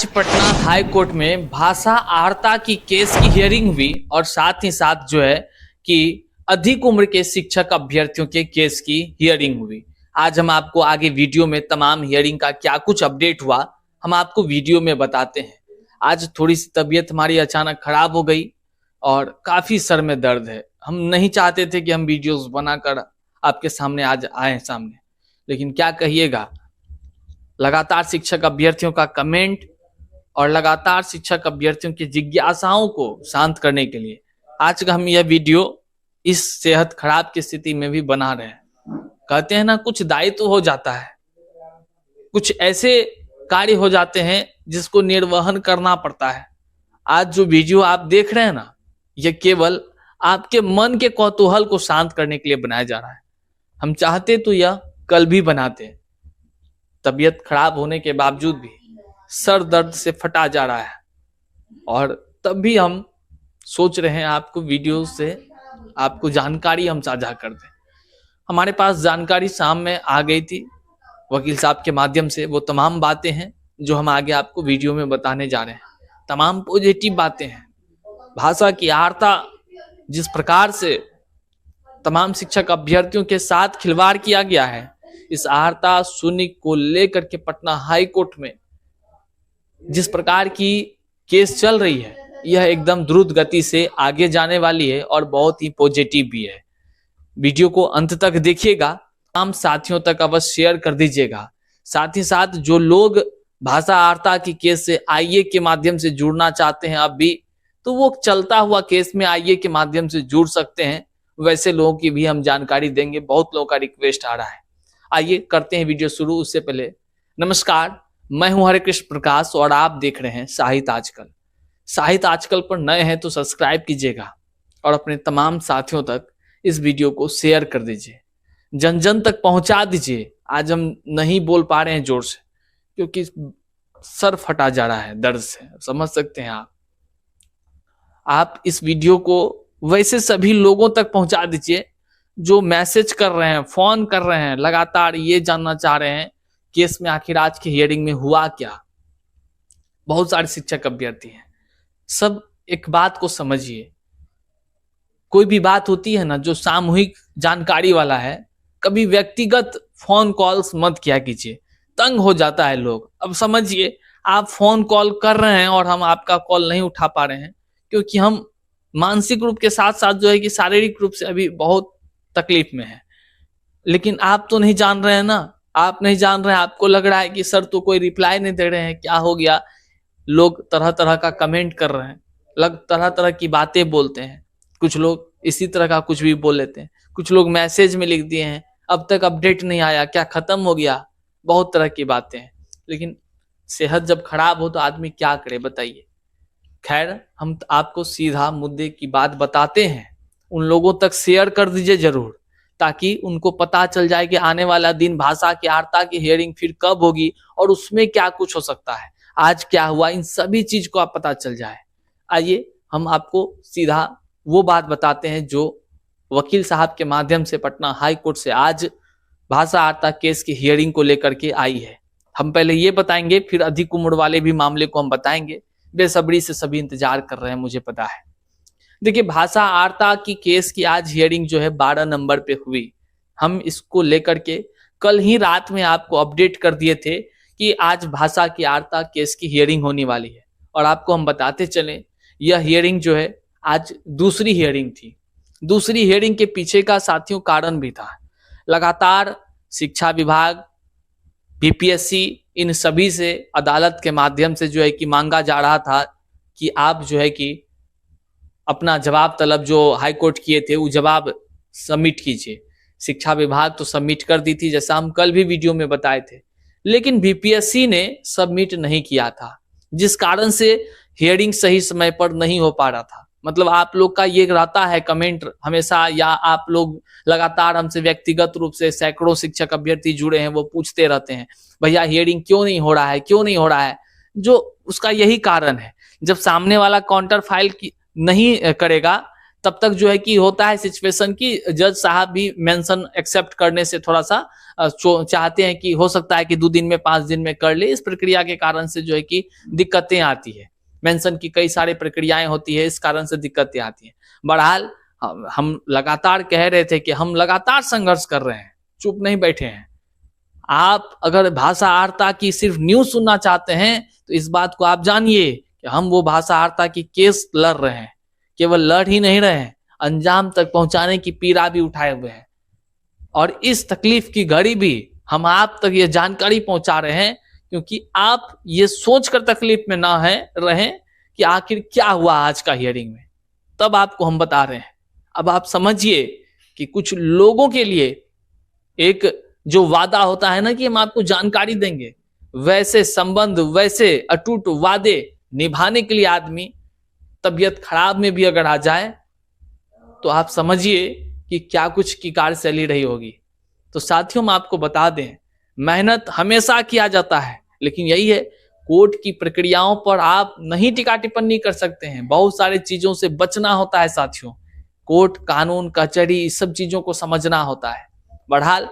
आज Patna high court में भाषा आर्ता की केस की हियरिंग हुई और साथ ही साथ जो है कि अधिक उम्र के शिक्षक अभ्यर्थियों के केस की हियरिंग हुई। आज हम आपको आगे वीडियो में तमाम हियरिंग का क्या कुछ अपडेट हुआ हम आपको वीडियो में बताते हैं। आज थोड़ी सी तबीयत हमारी अचानक खराब हो गई और काफी सर में दर्द है। हम नहीं चाहते थे कि हम वीडियोस बनाकर आपके सामने आज आए सामने, लेकिन क्या कहिएगा, लगातार शिक्षक अभ्यर्थियों का कमेंट और लगातार शिक्षक अभ्यर्थियों की जिज्ञासाओं को शांत करने के लिए आज का हम यह वीडियो इस सेहत खराब की स्थिति में भी बना रहे हैं। कहते हैं ना, कुछ दायित्व हो जाता है, कुछ ऐसे कार्य हो जाते हैं जिसको निर्वहन करना पड़ता है। आज जो वीडियो आप देख रहे हैं ना, यह केवल आपके मन के कौतूहल को शांत करने के लिए बनाया जा रहा है। हम चाहते तो यह कल भी बनाते, तबीयत खराब होने के बावजूद भी सर दर्द से फटा जा रहा है और तब भी हम सोच रहे हैं आपको वीडियो से आपको जानकारी हम साझा कर दें। हमारे पास जानकारी शाम में आ गई थी वकील साहब के माध्यम से। वो तमाम बातें हैं जो हम आगे आपको वीडियो में बताने जा रहे हैं, तमाम पॉजिटिव बातें हैं। भाषा की आर्ता जिस प्रकार से तमाम शिक्षक अभ्यर्थियों के साथ खिलवाड़ किया गया है, इस आर्ता शून्य को लेकर के पटना हाई कोर्ट में जिस प्रकार की केस चल रही है, यह एकदम द्रुत गति से आगे जाने वाली है और बहुत ही पॉजिटिव भी है। वीडियो को अंत तक देखिएगा, तमाम साथियों तक अवश्य शेयर कर दीजिएगा। साथ ही साथ जो लोग भाषा आर्ता की केस से आईए के माध्यम से जुड़ना चाहते हैं अब भी, तो वो चलता हुआ केस में आईए के माध्यम से जुड़ सकते हैं। वैसे लोगों की भी हम जानकारी देंगे, बहुत लोगों का रिक्वेस्ट आ रहा है। आइए करते हैं वीडियो शुरू। उससे पहले नमस्कार, मैं हूं हरे कृष्ण प्रकाश और आप देख रहे हैं साहित्य आजकल। साहित्य आजकल पर नए हैं तो सब्सक्राइब कीजिएगा और अपने तमाम साथियों तक इस वीडियो को शेयर कर दीजिए, जन जन तक पहुंचा दीजिए। आज हम नहीं बोल पा रहे हैं जोर से क्योंकि सर फटा जा रहा है दर्द से, समझ सकते हैं आप इस वीडियो को वैसे सभी लोगों तक पहुंचा दीजिए जो मैसेज कर रहे हैं, फोन कर रहे हैं, लगातार ये जानना चाह रहे हैं केस में आखिर आज की हियरिंग में हुआ क्या। बहुत सारे शिक्षक अभ्यर्थी हैं। सब एक बात को समझिए, कोई भी बात होती है ना जो सामूहिक जानकारी वाला है, कभी व्यक्तिगत फोन कॉल्स मत किया कीजिए, तंग हो जाता है लोग। अब समझिए, आप फोन कॉल कर रहे हैं और हम आपका कॉल नहीं उठा पा रहे हैं क्योंकि हम मानसिक रूप के साथ साथ जो है कि शारीरिक रूप से अभी बहुत तकलीफ में है। लेकिन आप तो नहीं जान रहे हैं ना, आप नहीं जान रहे हैं। आपको लग रहा है कि सर तो कोई रिप्लाई नहीं दे रहे हैं, क्या हो गया। लोग तरह तरह का कमेंट कर रहे हैं, तरह तरह की बातें बोलते हैं। कुछ लोग इसी तरह का कुछ भी बोल लेते हैं, कुछ लोग मैसेज में लिख दिए हैं अब तक अपडेट नहीं आया, क्या खत्म हो गया। बहुत तरह की बातें हैं, लेकिन सेहत जब खराब हो तो आदमी क्या करे बताइए। खैर, हम आपको सीधा मुद्दे की बात बताते हैं। उन लोगों तक शेयर कर दीजिए जरूर, ताकि उनको पता चल जाए कि आने वाला दिन भाषा की आर्ता की हियरिंग फिर कब होगी और उसमें क्या कुछ हो सकता है, आज क्या हुआ, इन सभी चीज को आप पता चल जाए। आइए हम आपको सीधा वो बात बताते हैं जो वकील साहब के माध्यम से पटना हाई कोर्ट से आज भाषा आर्ता केस की हियरिंग को लेकर के आई है। हम पहले ये बताएंगे, फिर अधिक उम्र वाले भी मामले को हम बताएंगे। बेसब्री से सभी इंतजार कर रहे हैं, मुझे पता है। देखिए, भाषा आर्ता की केस की आज हियरिंग जो है 12 नंबर पे हुई। हम इसको लेकर के कल ही रात में आपको अपडेट कर दिए थे कि आज भाषा की आर्ता केस की हियरिंग होने वाली है और आपको हम बताते चले यह हियरिंग जो है आज दूसरी हियरिंग थी। दूसरी हियरिंग के पीछे का साथियों कारण भी था। लगातार शिक्षा विभाग, बीपीएससी, इन सभी से अदालत के माध्यम से जो है कि मांगा जा रहा था कि आप जो है कि अपना जवाब तलब जो हाई कोर्ट किए थे वो जवाब सबमिट कीजिए। शिक्षा विभाग तो सबमिट कर दी थी, जैसा हम कल भी वीडियो में बताए थे, लेकिन बीपीएससी ने सबमिट नहीं किया था, जिस कारण से हियरिंग सही समय पर नहीं हो पा रहा था। मतलब आप लोग का ये रहता है कमेंट हमेशा, या आप लोग लगातार हमसे व्यक्तिगत रूप से सैकड़ों शिक्षक अभ्यर्थी जुड़े हैं, वो पूछते रहते हैं भैया हियरिंग क्यों नहीं हो रहा है, क्यों नहीं हो रहा है। जो उसका यही कारण है, जब सामने वाला काउंटर फाइल की नहीं करेगा तब तक जो है कि होता है सिचुएशन की जज साहब भी मेंशन एक्सेप्ट करने से थोड़ा सा चाहते हैं कि हो सकता है कि 2 दिन में 5 दिन में कर ले। इस प्रक्रिया के कारण से जो है कि दिक्कतें आती है, मेंशन की कई सारी प्रक्रियाएं होती है, इस कारण से दिक्कतें आती हैं। बहरहाल हम लगातार कह रहे थे कि हम लगातार संघर्ष कर रहे हैं, चुप नहीं बैठे हैं। आप अगर भाषा आर्ता की सिर्फ न्यूज सुनना चाहते हैं तो इस बात को आप जानिए कि हम वो भाषा आर्ता की केस लड़ रहे हैं, केवल लड़ ही नहीं रहे हैं, अंजाम तक पहुंचाने की पीड़ा भी उठाए हुए हैं। और इस तकलीफ की घड़ी भी हम आप तक ये जानकारी पहुंचा रहे हैं क्योंकि आप ये सोचकर तकलीफ में ना रहें कि आखिर क्या हुआ आज का हियरिंग में, तब आपको हम बता रहे हैं। अब आप समझिए कि कुछ लोगों के लिए एक जो वादा होता है ना कि हम आपको जानकारी देंगे, वैसे संबंध, वैसे अटूट वादे निभाने के लिए आदमी तबीयत खराब में भी अगर आ जाए तो आप समझिए कि क्या कुछ की कार्यशैली रही होगी। तो साथियों, हम आपको बता दें, मेहनत हमेशा किया जाता है, लेकिन यही है कोर्ट की प्रक्रियाओं पर आप नहीं टिका टिप्पणी कर सकते हैं। बहुत सारी चीजों से बचना होता है साथियों, कोर्ट, कानून, कचहरी, इस सब चीजों को समझना होता है। बहरहाल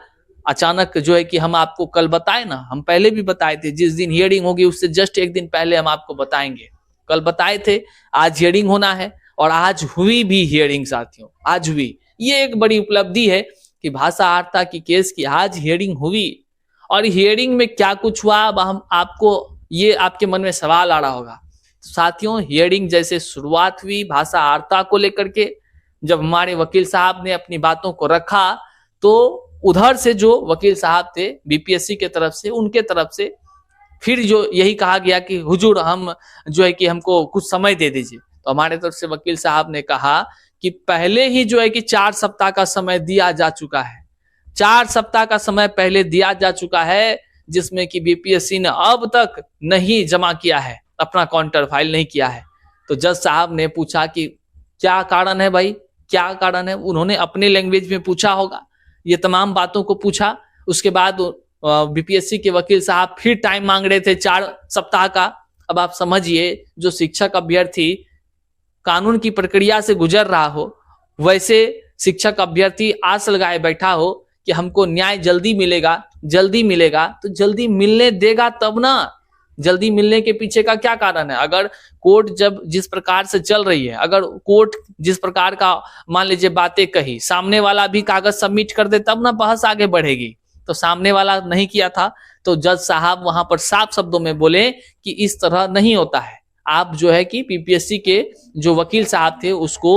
अचानक जो है कि हम आपको कल बताए ना, हम पहले भी बताए थे, जिस दिन हियरिंग होगी उससे जस्ट एक दिन पहले हम आपको बताएंगे। कल बताए थे आज हियरिंग होना है और आज हुई भी हियरिंग साथियों, आज हुई। ये एक बड़ी उपलब्धि है कि भाषा आर्ता की केस की आज हियरिंग हुई। और हियरिंग में क्या कुछ हुआ, अब हम आपको, ये आपके मन में सवाल आ रहा होगा। साथियों, हियरिंग जैसे शुरुआत हुई भाषा आर्ता को लेकर के, जब हमारे वकील साहब ने अपनी बातों को रखा तो उधर से जो वकील साहब थे बीपीएससी के तरफ से, उनके तरफ से फिर जो यही कहा गया कि हुजूर हम जो है कि हमको कुछ समय दे दीजिए। तो हमारे तरफ से वकील साहब ने कहा कि पहले ही जो है कि 4 सप्ताह का समय दिया जा चुका है, 4 सप्ताह का समय पहले दिया जा चुका है, जिसमें कि बीपीएससी ने अब तक नहीं जमा किया है, अपना काउंटर फाइल नहीं किया है। तो जज साहब ने पूछा कि क्या कारण है भाई, क्या कारण है। उन्होंने अपने लैंग्वेज में पूछा होगा, ये तमाम बातों को पूछा। उसके बाद बीपीएससी के वकील साहब फिर टाइम मांग रहे थे 4 सप्ताह का। अब आप समझिए, जो शिक्षक अभ्यर्थी कानून की प्रक्रिया से गुजर रहा हो, वैसे शिक्षक अभ्यर्थी आस लगाए बैठा हो कि हमको न्याय जल्दी मिलेगा, जल्दी मिलेगा, तो जल्दी मिलने देगा तब ना। जल्दी मिलने के पीछे का क्या कारण है? अगर कोर्ट जब जिस प्रकार से चल रही है, अगर कोर्ट जिस प्रकार का मान लीजिए बातें कही, सामने वाला भी कागज सबमिट कर दे तब ना बहस आगे बढ़ेगी। तो सामने वाला नहीं किया था, तो जज साहब वहां पर साफ शब्दों में बोले कि इस तरह नहीं होता है। आप जो है कि पीपीएससी के जो वकील साहब थे उसको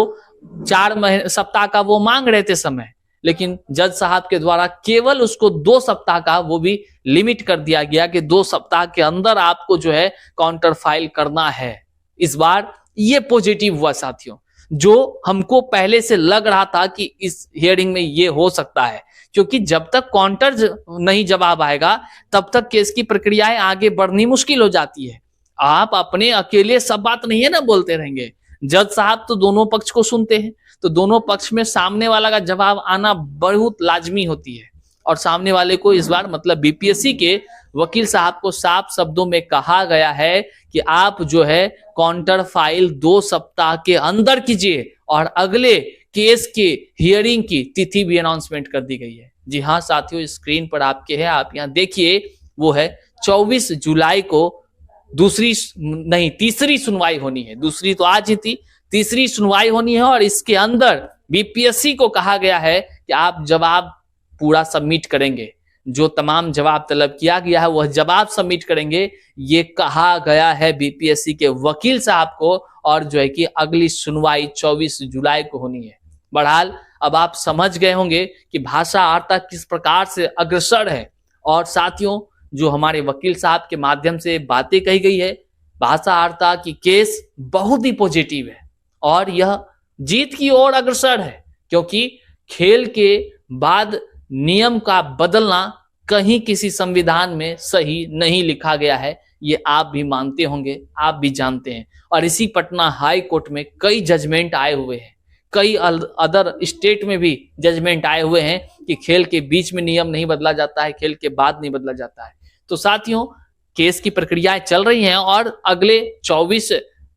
4 सप्ताह का वो मांग रहे थे समय, लेकिन जज साहब के द्वारा केवल उसको 2 सप्ताह का वो भी लिमिट कर दिया गया कि 2 सप्ताह के अंदर आपको जो है काउंटर फाइल करना है। इस बार ये पॉजिटिव हुआ साथियों, जो हमको पहले से लग रहा था कि इस हियरिंग में ये हो सकता है, क्योंकि जब तक काउंटर नहीं जवाब आएगा तब तक केस की प्रक्रियाएं आगे बढ़नी मुश्किल हो जाती है। आप अपने अकेले सब बात नहीं है ना बोलते रहेंगे, जज साहब तो दोनों पक्ष को सुनते हैं, तो दोनों पक्ष में सामने वाला का जवाब आना बहुत लाजमी होती है। और सामने वाले को इस बार मतलब बीपीएससी के वकील साहब को साफ शब्दों में कहा गया है कि आप जो है काउंटर फाइल 2 सप्ताह के अंदर कीजिए और अगले केस के हियरिंग की तिथि भी अनाउंसमेंट कर दी गई है। जी हाँ साथियों, स्क्रीन पर आपके है, आप यहाँ देखिए, वो है 24 जुलाई को तीसरी सुनवाई होनी है। दूसरी तो आज ही थी, तीसरी सुनवाई होनी है और इसके अंदर बीपीएससी को कहा गया है कि आप जवाब पूरा सबमिट करेंगे, जो तमाम जवाब तलब किया गया है वह जवाब सबमिट करेंगे, ये कहा गया है बीपीएससी के वकील साहब को। और जो है कि अगली सुनवाई 24 जुलाई को होनी है। बहरहाल अब आप समझ गए होंगे कि भाषा आर्ता किस प्रकार से अग्रसर है। और साथियों, जो हमारे वकील साहब के माध्यम से बातें कही गई है, भाषा आर्ता की केस बहुत ही पॉजिटिव है और यह जीत की ओर अग्रसर है, क्योंकि खेल के बाद नियम का बदलना कहीं किसी संविधान में सही नहीं लिखा गया है, ये आप भी मानते होंगे, आप भी जानते हैं। और इसी पटना हाई कोर्ट में कई जजमेंट आए हुए हैं, कई अदर स्टेट में भी जजमेंट आए हुए हैं कि खेल के बीच में नियम नहीं बदला जाता है, खेल के बाद नहीं बदला जाता है। तो साथियों, केस की प्रक्रियाएं चल रही हैं और अगले 24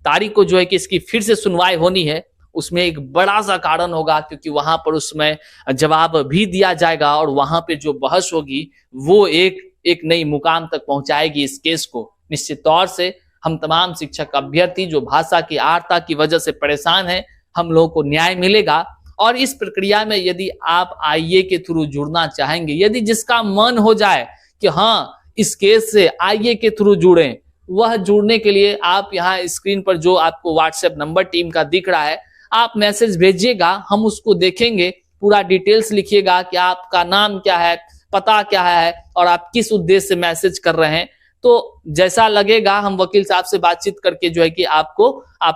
तारीख को जो है कि इसकी फिर से सुनवाई होनी है। उसमें एक बड़ा सा कारण होगा, क्योंकि वहां पर उसमें जवाब भी दिया जाएगा और वहां पे जो बहस होगी वो एक नई मुकाम तक पहुंचाएगी इस केस को। निश्चित तौर से हम तमाम शिक्षक अभ्यर्थी जो भाषा की आर्ता की वजह से परेशान हैं, हम लोगों को न्याय मिलेगा। और इस प्रक्रिया में यदि आप आईए के थ्रू जुड़ना चाहेंगे, यदि जिसका मन हो जाए कि हाँ इस केस से आईए के थ्रू जुड़ें, वह जुड़ने के लिए आप यहाँ स्क्रीन पर जो आपको व्हाट्सएप नंबर टीम का दिख रहा है, आप मैसेज भेजिएगा, हम उसको देखेंगे। पूरा डिटेल्स लिखिएगा कि आपका नाम क्या है, पता क्या है और आप किस उद्देश्य से मैसेज कर रहे हैं। तो जैसा लगेगा हम वकील साहब से बातचीत करके जो है कि आप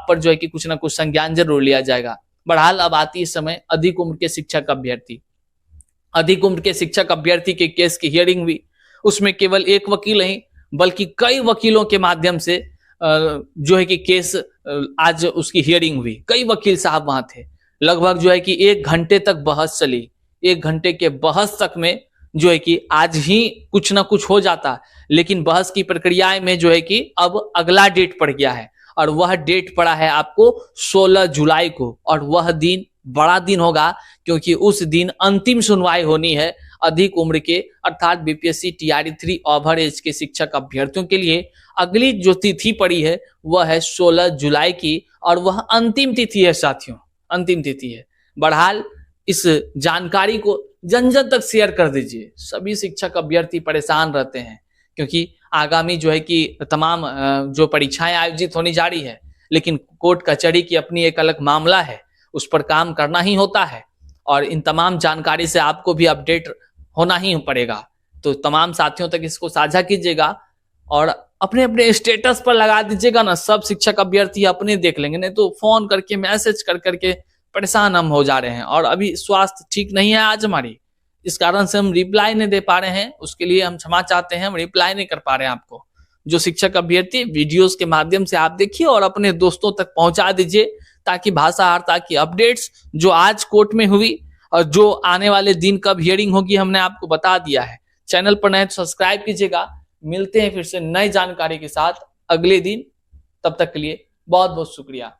पर जो है कि कुछ ना कुछ संज्ञान जरूर लिया जाएगा। बहरहाल अब आती इस समय अधिक उम्र के शिक्षक अभ्यर्थी के केस की हियरिंग हुई। उसमें केवल एक वकील नहीं बल्कि कई वकीलों के माध्यम से जो है कि केस आज उसकी हियरिंग हुई। कई वकील साहब वहां थे, लगभग जो है कि 1 घंटे तक बहस चली। 1 घंटे के बहस तक में जो है कि आज ही कुछ ना कुछ हो जाता, लेकिन बहस की प्रक्रिया में जो है कि अब अगला डेट पड़ गया है और वह डेट पड़ा है आपको 16 जुलाई को। और वह दिन बड़ा दिन होगा क्योंकि उस दिन अंतिम सुनवाई होनी है अधिक उम्र के अर्थात बीपीएससी टीआरई 3 ओवर एज के शिक्षक अभ्यर्थियों के लिए। अगली जो तिथि पड़ी है वह है 16 जुलाई की और वह अंतिम तिथि है साथियों, अंतिम तिथि है। बहरहाल इस जानकारी को जन जन तक शेयर कर दीजिए। सभी शिक्षक अभ्यर्थी परेशान रहते हैं क्योंकि आगामी जो है कि तमाम जो परीक्षाएं आयोजित होनी जा रही है, लेकिन कोर्ट कचहरी की अपनी एक अलग मामला है, उस पर काम करना ही होता है और इन तमाम जानकारी से आपको भी अपडेट होना ही पड़ेगा। तो तमाम साथियों तक इसको साझा कीजिएगा और अपने अपने स्टेटस पर लगा दीजिएगा ना, सब शिक्षक अभ्यर्थी अपने देख लेंगे, नहीं तो फोन करके मैसेज कर करके परेशान हम हो जा रहे हैं। और अभी स्वास्थ्य ठीक नहीं है आज हमारी, इस कारण से हम रिप्लाई नहीं दे पा रहे हैं, उसके लिए हम क्षमा चाहते हैं, हम रिप्लाई नहीं कर पा रहे हैं आपको। जो शिक्षक अभ्यर्थी वीडियोस के माध्यम से आप देखिए और अपने दोस्तों तक पहुंचा दीजिए ताकि भाषा आर्ता की अपडेट्स जो आज कोर्ट में हुई और जो आने वाले दिन कब हियरिंग होगी हमने आपको बता दिया है। चैनल पर नए तो सब्सक्राइब कीजिएगा। मिलते हैं फिर से नई जानकारी के साथ अगले दिन, तब तक के लिए बहुत बहुत शुक्रिया।